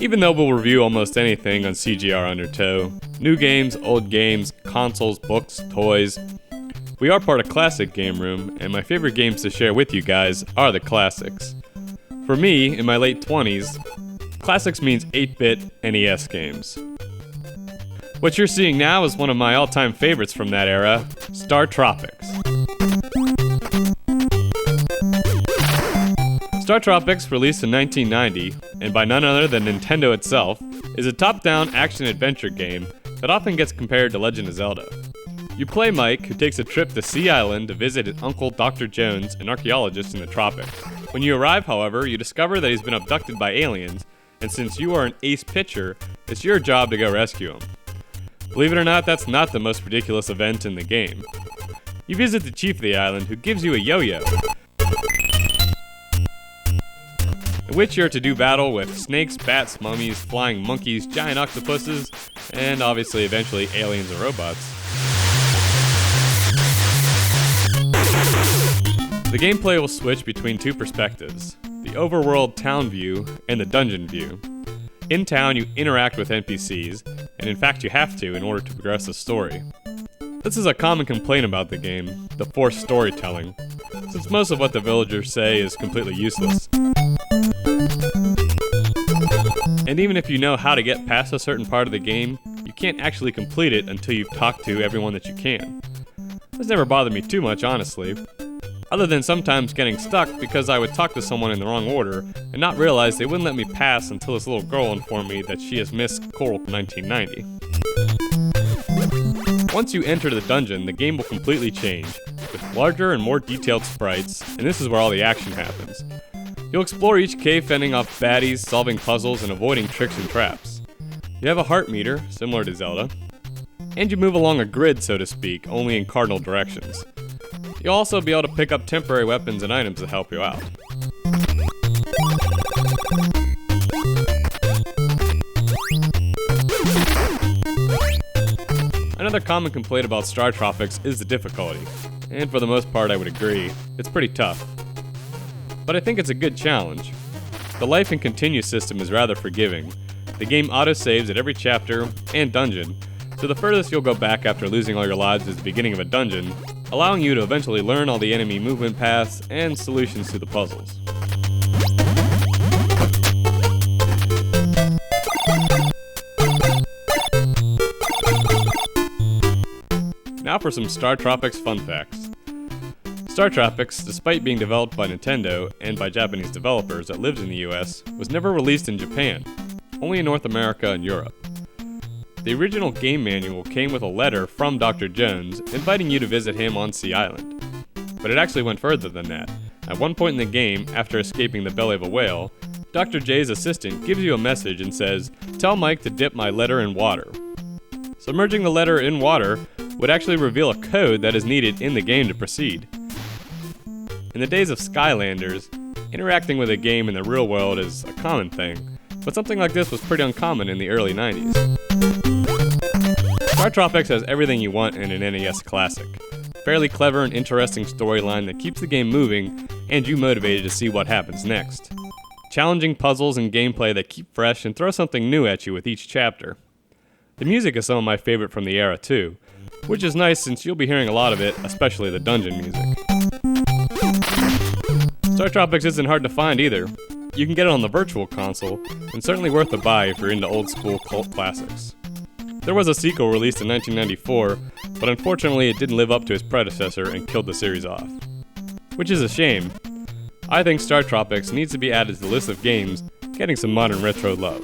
even though we'll review almost anything on CGRundertow, new games, old games, consoles, books, toys, we are part of Classic Game Room, and my favorite games to share with you guys are the classics. For me, in my late 20s, classics means 8-bit NES games. What you're seeing now is one of my all-time favorites from that era, Startropics. Startropics, released in 1990, and by none other than Nintendo itself, is a top-down action-adventure game that often gets compared to Legend of Zelda. You play Mike, who takes a trip to Sea Island to visit his uncle Dr. Jones, an archaeologist in the tropics. When you arrive, however, you discover that he's been abducted by aliens, and since you are an ace pitcher, it's your job to go rescue him. Believe it or not, that's not the most ridiculous event in the game. You visit the chief of the island, who gives you a yo-yo, in which you're to do battle with snakes, bats, mummies, flying monkeys, giant octopuses, and obviously eventually aliens and robots. The gameplay will switch between two perspectives, the overworld town view and the dungeon view. In town, you interact with NPCs, and in fact you have to in order to progress the story. This is a common complaint about the game, the forced storytelling, since most of what the villagers say is completely useless. And even if you know how to get past a certain part of the game, you can't actually complete it until you've talked to everyone that you can. This never bothered me too much, honestly, other than sometimes getting stuck because I would talk to someone in the wrong order and not realize they wouldn't let me pass until this little girl informed me that she has missed Coral 1990. Once you enter the dungeon, the game will completely change, with larger and more detailed sprites, and this is where all the action happens. You'll explore each cave fending off baddies, solving puzzles, and avoiding tricks and traps. You have a heart meter, similar to Zelda, and you move along a grid, so to speak, only in cardinal directions. You'll also be able to pick up temporary weapons and items to help you out. Another common complaint about Startropics is the difficulty, and for the most part I would agree, it's pretty tough. But I think it's a good challenge. The life and continue system is rather forgiving. The game auto-saves at every chapter and dungeon, so the furthest you'll go back after losing all your lives is the beginning of a dungeon, allowing you to eventually learn all the enemy movement paths and solutions to the puzzles. Now for some Startropics Fun Facts. Startropics, despite being developed by Nintendo and by Japanese developers that lived in the US, was never released in Japan, only in North America and Europe. The original game manual came with a letter from Dr. Jones inviting you to visit him on Sea Island. But it actually went further than that. At one point in the game, after escaping the belly of a whale, Dr. J's assistant gives you a message and says, "Tell Mike to dip my letter in water." Submerging the letter in water would actually reveal a code that is needed in the game to proceed. In the days of Skylanders, interacting with a game in the real world is a common thing, but something like this was pretty uncommon in the early 90s. Startropics has everything you want in an NES classic. Fairly clever and interesting storyline that keeps the game moving and you motivated to see what happens next. Challenging puzzles and gameplay that keep fresh and throw something new at you with each chapter. The music is some of my favorite from the era too, which is nice since you'll be hearing a lot of it, especially the dungeon music. Startropics isn't hard to find either. You can get it on the Virtual Console, and certainly worth a buy if you're into old school cult classics. There was a sequel released in 1994, but unfortunately it didn't live up to its predecessor and killed the series off. Which is a shame. I think Startropics needs to be added to the list of games getting some modern retro love.